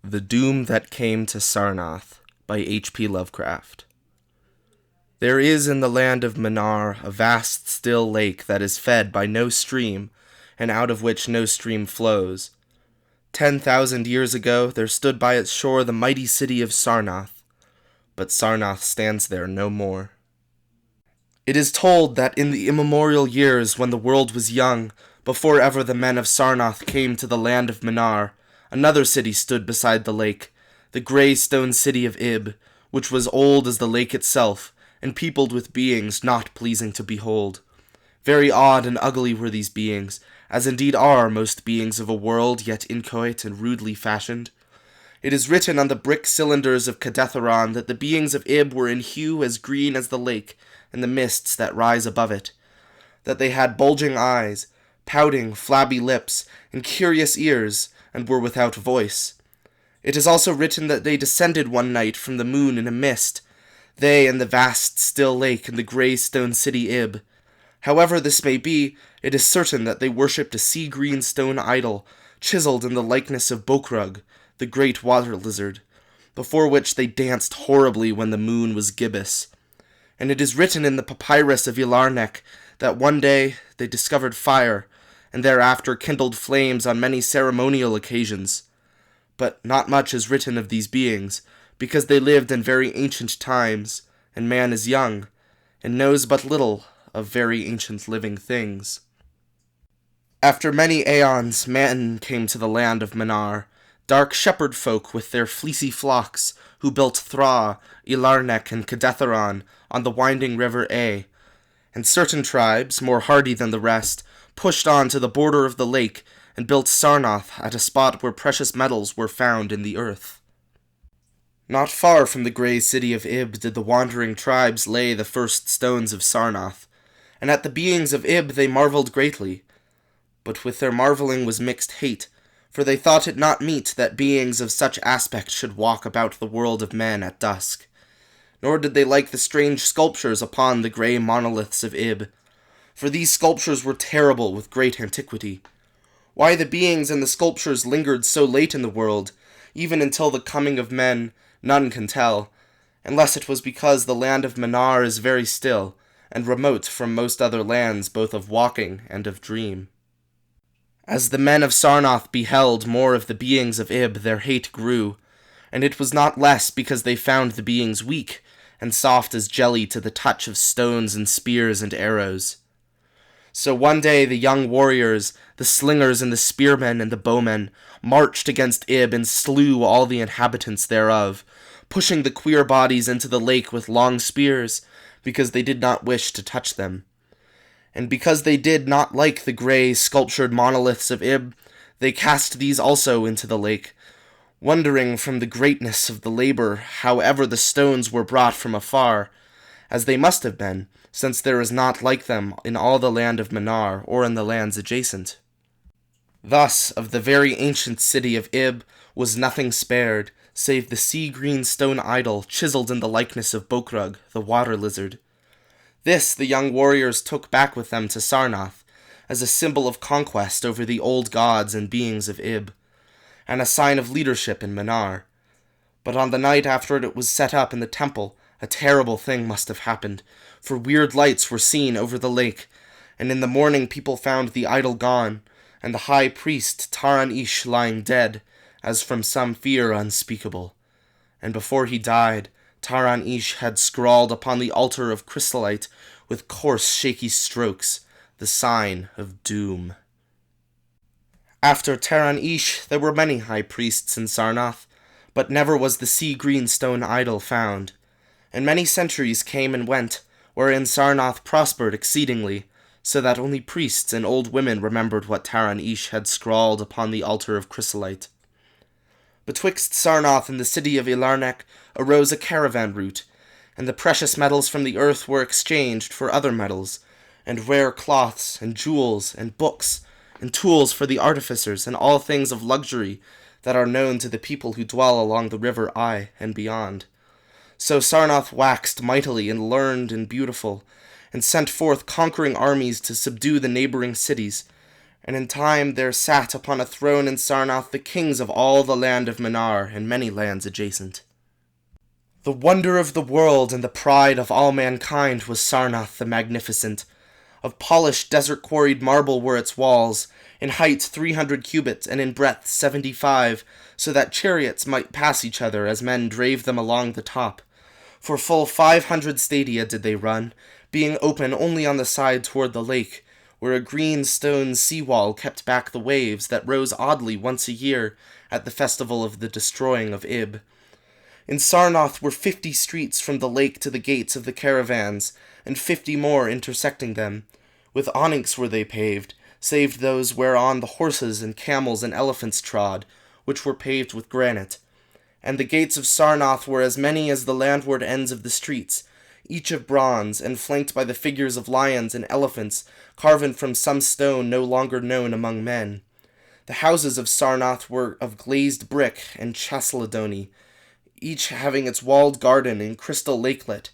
The Doom That Came to Sarnath by H.P. Lovecraft. There is in the land of Manar a vast still lake that is fed by no stream, and out of which no stream flows. 10,000 years ago there stood by its shore the mighty city of Sarnath, but Sarnath stands there no more. It is told that in the immemorial years when the world was young, before ever the men of Sarnath came to the land of Manar, another city stood beside the lake, the grey stone city of Ib, which was old as the lake itself, and peopled with beings not pleasing to behold. Very odd and ugly were these beings, as indeed are most beings of a world yet inchoate and rudely fashioned. It is written on the brick cylinders of Cadetheron that the beings of Ib were in hue as green as the lake and the mists that rise above it, that they had bulging eyes, pouting, flabby lips, and curious ears, and were without voice. It is also written that they descended one night from the moon in a mist, they and the vast still lake and the grey stone city Ib. However this may be, it is certain that they worshipped a sea-green stone idol, chiseled in the likeness of Bokrug, the great water lizard, before which they danced horribly when the moon was gibbous. And it is written in the papyrus of Ilarnek that one day they discovered fire, and thereafter kindled flames on many ceremonial occasions. But not much is written of these beings, because they lived in very ancient times, and man is young, and knows but little of very ancient living things. After many aeons, men came to the land of Manar, dark shepherd folk with their fleecy flocks, who built Thra, Ilarnek, and Cadetheron on the winding river A, and certain tribes, more hardy than the rest, pushed on to the border of the lake and built Sarnath at a spot where precious metals were found in the earth. Not far from the grey city of Ib did the wandering tribes lay the first stones of Sarnath, and at the beings of Ib they marvelled greatly. But with their marvelling was mixed hate, for they thought it not meet that beings of such aspect should walk about the world of men at dusk. Nor did they like the strange sculptures upon the grey monoliths of Ib, for these sculptures were terrible with great antiquity. Why the beings and the sculptures lingered so late in the world, even until the coming of men, none can tell, unless it was because the land of Manar is very still, and remote from most other lands both of walking and of dream. As the men of Sarnath beheld more of the beings of Ib, their hate grew, and it was not less because they found the beings weak, and soft as jelly to the touch of stones and spears and arrows. So one day the young warriors, the slingers and the spearmen and the bowmen, marched against Ib and slew all the inhabitants thereof, pushing the queer bodies into the lake with long spears, because they did not wish to touch them. And because they did not like the grey, sculptured monoliths of Ib, they cast these also into the lake, wondering from the greatness of the labor how ever the stones were brought from afar, as they must have been, since there is not like them in all the land of Manar or in the lands adjacent. Thus, of the very ancient city of Ib was nothing spared, save the sea-green stone idol chiseled in the likeness of Bokrug, the water lizard. This the young warriors took back with them to Sarnath, as a symbol of conquest over the old gods and beings of Ib, and a sign of leadership in Manar. But on the night after it was set up in the temple, a terrible thing must have happened, for weird lights were seen over the lake, and in the morning people found the idol gone, and the high priest Taran-Ish lying dead, as from some fear unspeakable. And before he died, Taran-Ish had scrawled upon the altar of chrysolite with coarse shaky strokes the sign of doom. After Taran-Ish there were many high priests in Sarnath, but never was the sea-green stone idol found. And many centuries came and went, wherein Sarnath prospered exceedingly, so that only priests and old women remembered what Taran-Ish had scrawled upon the altar of chrysolite. Betwixt Sarnath and the city of Ilarnek arose a caravan route, and the precious metals from the earth were exchanged for other metals, and rare cloths, and jewels, and books, and tools for the artificers, and all things of luxury that are known to the people who dwell along the river Ai and beyond. So Sarnath waxed mightily and learned and beautiful, and sent forth conquering armies to subdue the neighboring cities, And in time there sat upon a throne in Sarnath the kings of all the land of Manar and many lands adjacent. The wonder of the world and the pride of all mankind was Sarnath the Magnificent. Of polished desert-quarried marble were its walls, in height 300 cubits and in breadth 75, so that chariots might pass each other as men drave them along the top. For full 500 stadia did they run, being open only on the side toward the lake, where a green stone sea-wall kept back the waves that rose oddly once a year at the festival of the destroying of Ib. In Sarnath were 50 streets from the lake to the gates of the caravans, and 50 more intersecting them. With onyx were they paved, save those whereon the horses and camels and elephants trod, which were paved with granite. And the gates of Sarnath were as many as the landward ends of the streets, each of bronze, and flanked by the figures of lions and elephants, carven from some stone no longer known among men. The houses of Sarnath were of glazed brick and chalcedony, each having its walled garden and crystal lakelet.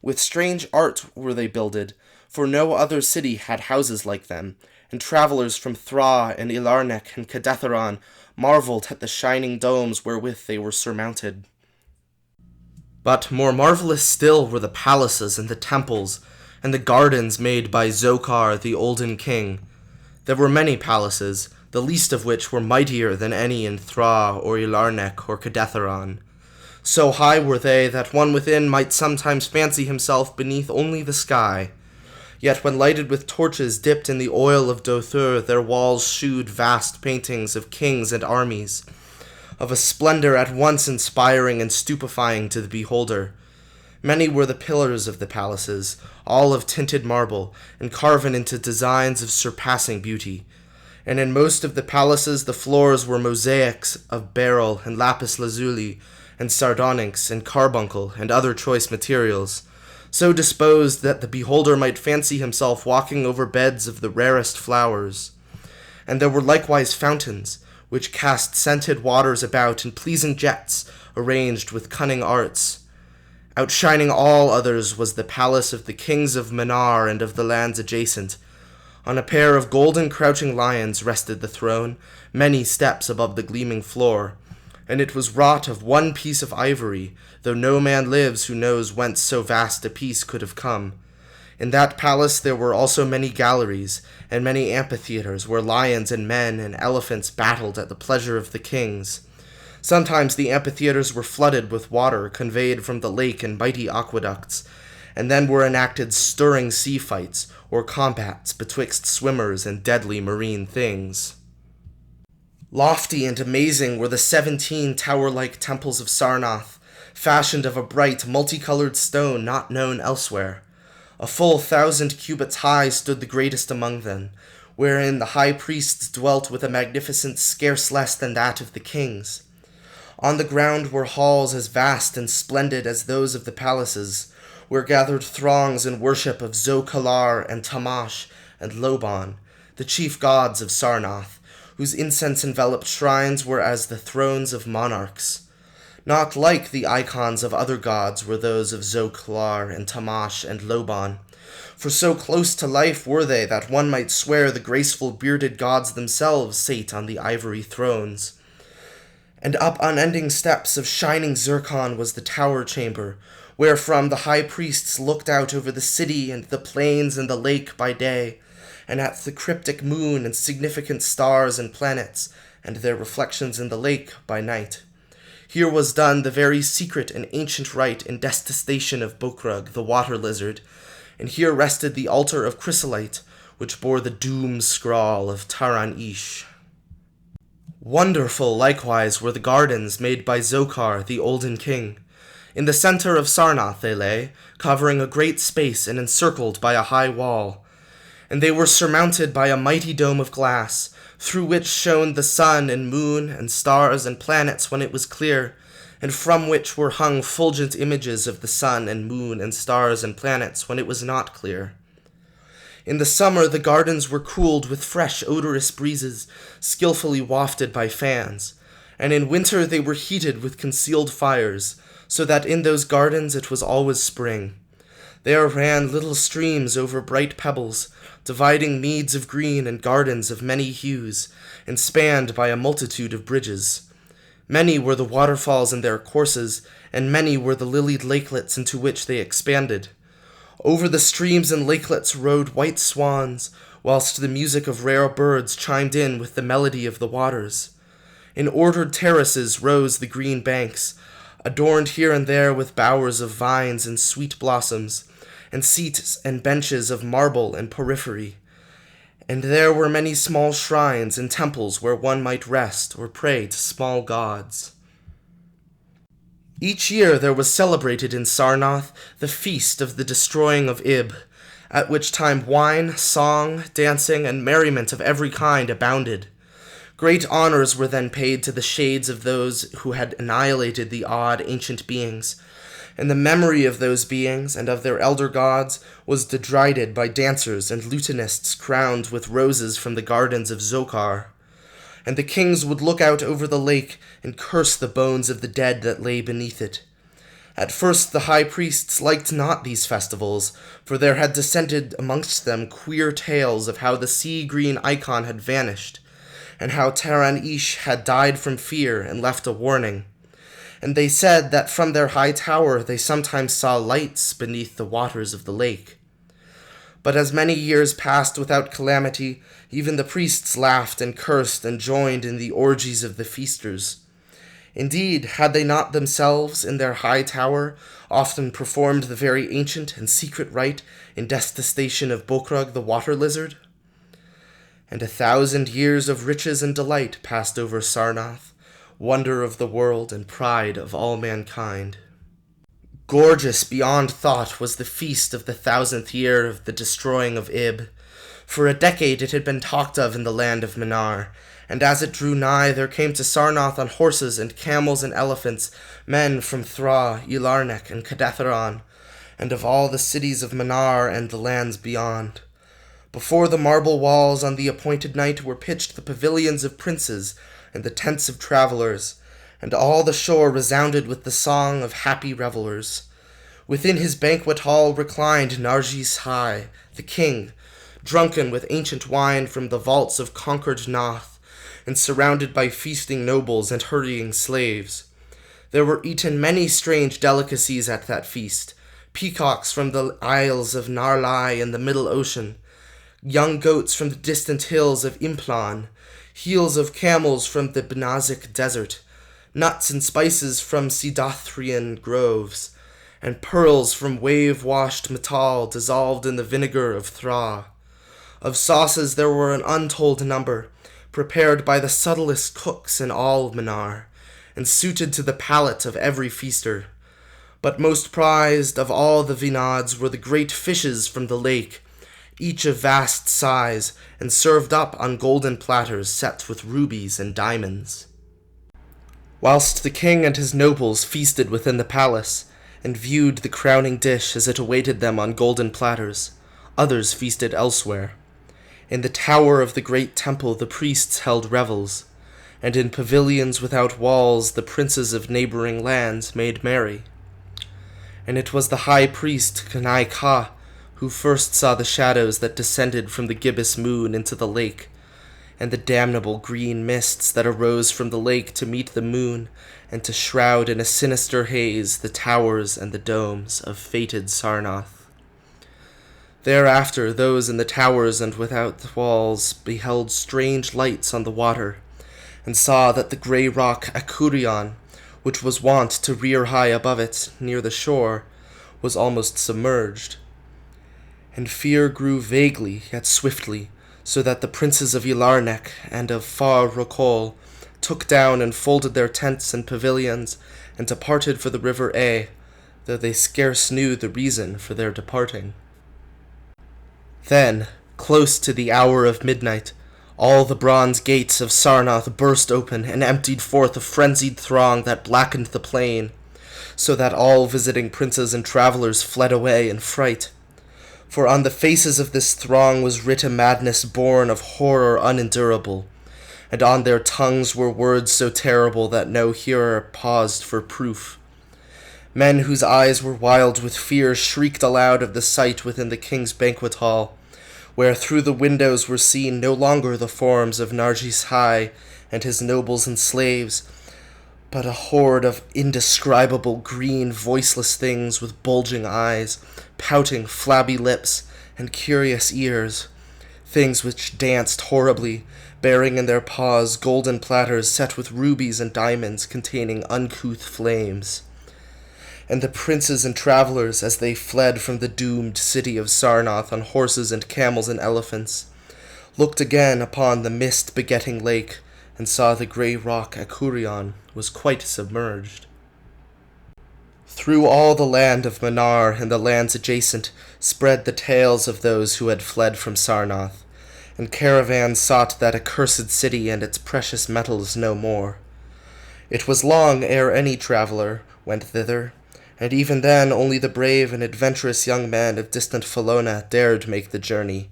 With strange art were they builded, for no other city had houses like them, and travellers from Thra and Ilarnek and Cadetheron marvelled at the shining domes wherewith they were surmounted. But more marvellous still were the palaces and the temples, and the gardens made by Zokar the Olden King. There were many palaces, the least of which were mightier than any in Thra or Ilarnek or Cadetheron. So high were they that one within might sometimes fancy himself beneath only the sky. Yet when lighted with torches dipped in the oil of Dothur, their walls shewed vast paintings of kings and armies, of a splendor at once inspiring and stupefying to the beholder. Many were the pillars of the palaces, all of tinted marble, and carven into designs of surpassing beauty. And in most of the palaces the floors were mosaics of beryl and lapis lazuli, and sardonyx and carbuncle and other choice materials, so disposed that the beholder might fancy himself walking over beds of the rarest flowers. And there were likewise fountains, which cast scented waters about in pleasing jets, arranged with cunning arts. Outshining all others was the palace of the kings of Manar and of the lands adjacent. On a pair of golden crouching lions rested the throne, many steps above the gleaming floor, and it was wrought of one piece of ivory, though no man lives who knows whence so vast a piece could have come. In that palace there were also many galleries, and many amphitheaters, where lions and men and elephants battled at the pleasure of the kings. Sometimes the amphitheaters were flooded with water conveyed from the lake in mighty aqueducts, and then were enacted stirring sea fights, or combats betwixt swimmers and deadly marine things. Lofty and amazing were the 17 tower-like temples of Sarnath, fashioned of a bright, multicolored stone not known elsewhere. A full 1,000 cubits high stood the greatest among them, wherein the high priests dwelt with a magnificence scarce less than that of the kings. On the ground were halls as vast and splendid as those of the palaces, where gathered throngs in worship of Zokalar and Tamash and Loban, the chief gods of Sarnath, whose incense-enveloped shrines were as the thrones of monarchs. Not like the icons of other gods were those of Zoklar and Tamash and Loban, for so close to life were they that one might swear the graceful bearded gods themselves sate on the ivory thrones. And up unending steps of shining zircon was the tower chamber, wherefrom the high priests looked out over the city and the plains and the lake by day, and at the cryptic moon and significant stars and planets, and their reflections in the lake by night. Here was done the very secret and ancient rite and detestation of Bokrug, the water lizard, and here rested the altar of chrysolite, which bore the doom scrawl of Taran Ish. Wonderful, likewise, were the gardens made by Zokar, the Olden King. In the center of Sarnath they lay, covering a great space and encircled by a high wall, and they were surmounted by a mighty dome of glass, through which shone the sun and moon and stars and planets when it was clear, and from which were hung fulgent images of the sun and moon and stars and planets when it was not clear. In the summer the gardens were cooled with fresh odorous breezes, skillfully wafted by fans, and in winter they were heated with concealed fires, so that in those gardens it was always spring. There ran little streams over bright pebbles, dividing meads of green and gardens of many hues, and spanned by a multitude of bridges. Many were the waterfalls in their courses, and many were the lilied lakelets into which they expanded. Over the streams and lakelets rode white swans, whilst the music of rare birds chimed in with the melody of the waters. In ordered terraces rose the green banks, adorned here and there with bowers of vines and sweet blossoms, and seats and benches of marble and porphyry. And there were many small shrines and temples where one might rest or pray to small gods. Each year there was celebrated in Sarnath the feast of the destroying of Ib, at which time wine, song, dancing, and merriment of every kind abounded. Great honors were then paid to the shades of those who had annihilated the odd ancient beings, and the memory of those beings and of their elder gods was derided by dancers and lutanists crowned with roses from the gardens of Zokhar. And the kings would look out over the lake and curse the bones of the dead that lay beneath it. At first the high priests liked not these festivals, for there had descended amongst them queer tales of how the sea-green icon had vanished, and how Taran-Ish had died from fear and left a warning. And they said that from their high tower they sometimes saw lights beneath the waters of the lake. But as many years passed without calamity, even the priests laughed and cursed and joined in the orgies of the feasters. Indeed, had they not themselves, in their high tower, often performed the very ancient and secret rite in detestation of Bokrug the water lizard? And 1,000 years of riches and delight passed over Sarnath, wonder of the world and pride of all mankind. Gorgeous beyond thought was the feast of the 1,000th year of the destroying of Ib. For a decade it had been talked of in the land of Manar, and as it drew nigh there came to Sarnath on horses and camels and elephants men from Thra, Ilarnek, and Kadatheron, and of all the cities of Manar and the lands beyond. Before the marble walls on the appointed night were pitched the pavilions of princes and the tents of travelers, and all the shore resounded with the song of happy revelers. Within his banquet hall reclined Narjis High, the king, drunken with ancient wine from the vaults of conquered Noth, and surrounded by feasting nobles and hurrying slaves. There were eaten many strange delicacies at that feast, peacocks from the isles of Narlai in the middle ocean, young goats from the distant hills of Implan, heels of camels from the Benazik desert, nuts and spices from Sidathrian groves, and pearls from wave-washed metal dissolved in the vinegar of Thra. Of sauces there were an untold number, prepared by the subtlest cooks in all Manar, and suited to the palate of every feaster. But most prized of all the vinads were the great fishes from the lake, each of vast size, and served up on golden platters set with rubies and diamonds. Whilst the king and his nobles feasted within the palace, and viewed the crowning dish as it awaited them on golden platters, others feasted elsewhere. In the tower of the great temple the priests held revels, and in pavilions without walls the princes of neighboring lands made merry. And it was the high priest Kanai Ka who first saw the shadows that descended from the gibbous moon into the lake, and the damnable green mists that arose from the lake to meet the moon, and to shroud in a sinister haze the towers and the domes of fated Sarnath. Thereafter those in the towers and without the walls beheld strange lights on the water, and saw that the grey rock Akurion, which was wont to rear high above it near the shore, was almost submerged. And fear grew vaguely yet swiftly, so that the princes of Ilarnek and of Far Rokol took down and folded their tents and pavilions, and departed for the river A, though they scarce knew the reason for their departing. Then, close to the hour of midnight, all the bronze gates of Sarnath burst open and emptied forth a frenzied throng that blackened the plain, so that all visiting princes and travelers fled away in fright. For on the faces of this throng was writ a madness born of horror unendurable, and on their tongues were words so terrible that no hearer paused for proof. Men whose eyes were wild with fear shrieked aloud of the sight within the king's banquet hall, where through the windows were seen no longer the forms of Nargis High and his nobles and slaves, but a horde of indescribable green, voiceless things with bulging eyes, pouting, flabby lips, and curious ears, things which danced horribly, bearing in their paws golden platters set with rubies and diamonds containing uncouth flames. And the princes and travelers, as they fled from the doomed city of Sarnath on horses and camels and elephants, looked again upon the mist-begetting lake and saw the grey rock Akurion was quite submerged. Through all the land of Manar and the lands adjacent spread the tales of those who had fled from Sarnath, and caravans sought that accursed city and its precious metals no more. It was long ere any traveller went thither, and even then only the brave and adventurous young men of distant Felona dared make the journey,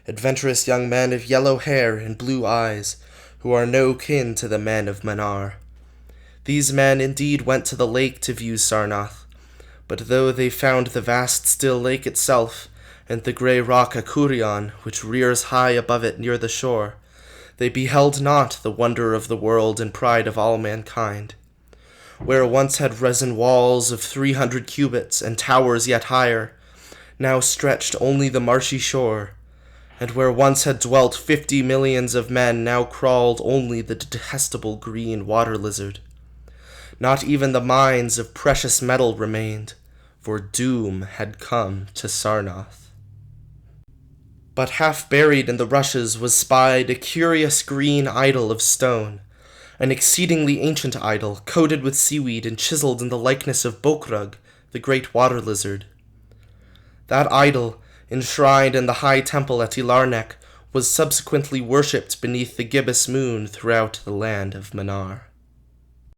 adventurous young men of yellow hair and blue eyes, who are no kin to the men of Manar. These men indeed went to the lake to view Sarnath, but though they found the vast still lake itself, and the grey rock Akurion, which rears high above it near the shore, they beheld not the wonder of the world and pride of all mankind. Where once had risen walls of 300 cubits and towers yet higher, now stretched only the marshy shore, and where once had dwelt 50 millions of men, now crawled only the detestable green water lizard. Not even the mines of precious metal remained, for doom had come to Sarnath. But half buried in the rushes was spied a curious green idol of stone, an exceedingly ancient idol, coated with seaweed and chiseled in the likeness of Bokrug, the great water lizard. That idol, enshrined in the high temple at Ilarnek, was subsequently worshipped beneath the gibbous moon throughout the land of Manar.